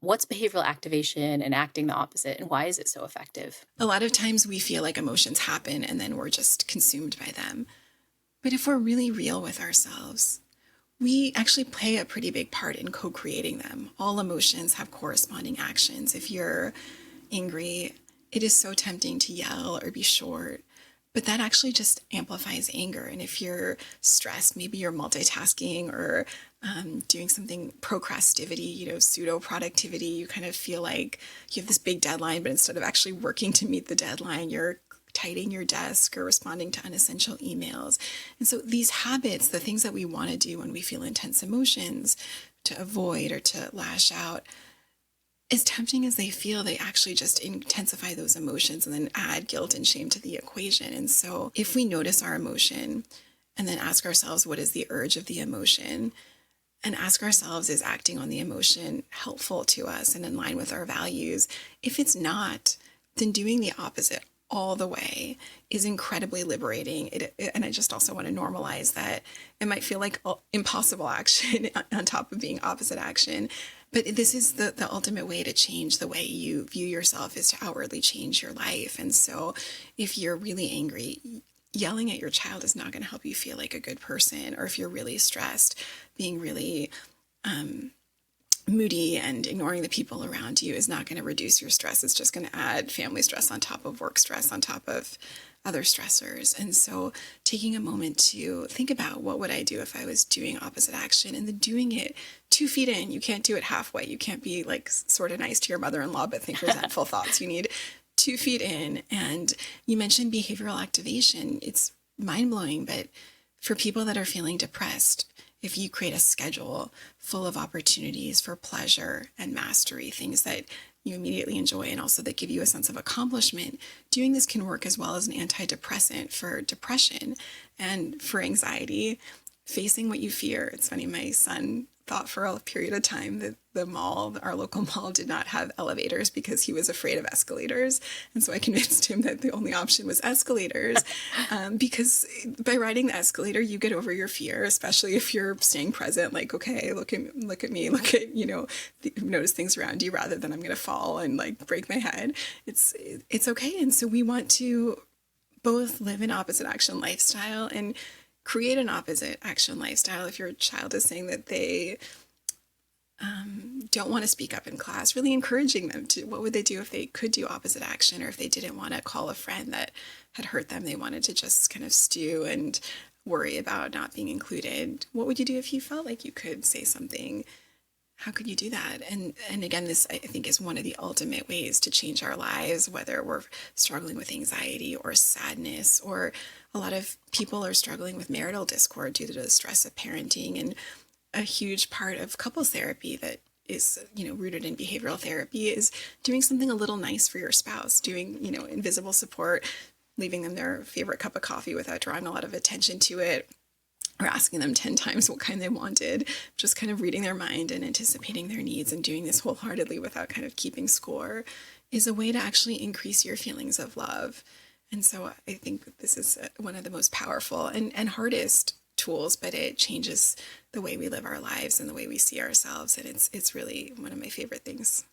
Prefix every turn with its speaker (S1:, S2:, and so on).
S1: What's behavioral activation and acting the opposite, and why is it so effective?
S2: A lot of times we feel like emotions happen and then we're just consumed by them. But if we're really real with ourselves, we actually play a pretty big part in co-creating them. All emotions have corresponding actions. If you're angry, it is so tempting to yell or be short, but that actually just amplifies anger. And if you're stressed, maybe you're multitasking or doing something procrastivity, pseudo productivity. You kind of feel like you have this big deadline, but instead of actually working to meet the deadline, you're tidying your desk or responding to unessential emails. And so these habits, the things that we want to do when we feel intense emotions, to avoid or to lash out, as tempting as they feel, they actually just intensify those emotions and then add guilt and shame to the equation. And so if we notice our emotion and then ask ourselves, what is the urge of the emotion? And ask ourselves, is acting on the emotion helpful to us and in line with our values? If it's not, then doing the opposite all the way is incredibly liberating. And I just also want to normalize that it might feel like impossible action on top of being opposite action. But this is the ultimate way to change the way you view yourself, is to outwardly change your life. And so if you're really angry, yelling at your child is not going to help you feel like a good person. Or if you're really stressed, being really moody and ignoring the people around you is not going to reduce your stress. It's just going to add family stress on top of work stress, on top of other stressors. And so taking a moment to think about, what would I do if I was doing opposite action, and then doing it 2 feet in. You can't do it halfway. You can't be like sort of nice to your mother-in-law, but think resentful thoughts. You need 2 feet in. And you mentioned behavioral activation. It's mind-blowing, but for people that are feeling depressed, if you create a schedule full of opportunities for pleasure and mastery, things that you immediately enjoy and also that give you a sense of accomplishment, doing this can work as well as an antidepressant for depression and for anxiety. Facing what you fear. It's funny, my son thought for a period of time that the mall, our local mall, did not have elevators because he was afraid of escalators. And so I convinced him that the only option was escalators, because by riding the escalator, you get over your fear, especially if you're staying present, like, okay, look at me, look at, notice things around you rather than I'm going to fall and like break my head. It's okay. And so we want to both live an opposite action lifestyle and create an opposite action lifestyle. If your child is saying that they don't want to speak up in class, really encouraging them to, what would they do if they could do opposite action, or if they didn't want to call a friend that had hurt them, they wanted to just kind of stew and worry about not being included. What would you do if you felt like you could say something? How could you do that? And again, this, I think, is one of the ultimate ways to change our lives, whether we're struggling with anxiety or sadness, or a lot of people are struggling with marital discord due to the stress of parenting. And a huge part of couples therapy that is, rooted in behavioral therapy is doing something a little nice for your spouse, doing, invisible support, leaving them their favorite cup of coffee without drawing a lot of attention to it, or asking them 10 times what kind they wanted, just kind of reading their mind and anticipating their needs and doing this wholeheartedly without kind of keeping score, is a way to actually increase your feelings of love. And so I think this is one of the most powerful and hardest tools, but it changes the way we live our lives and the way we see ourselves. And it's really one of my favorite things.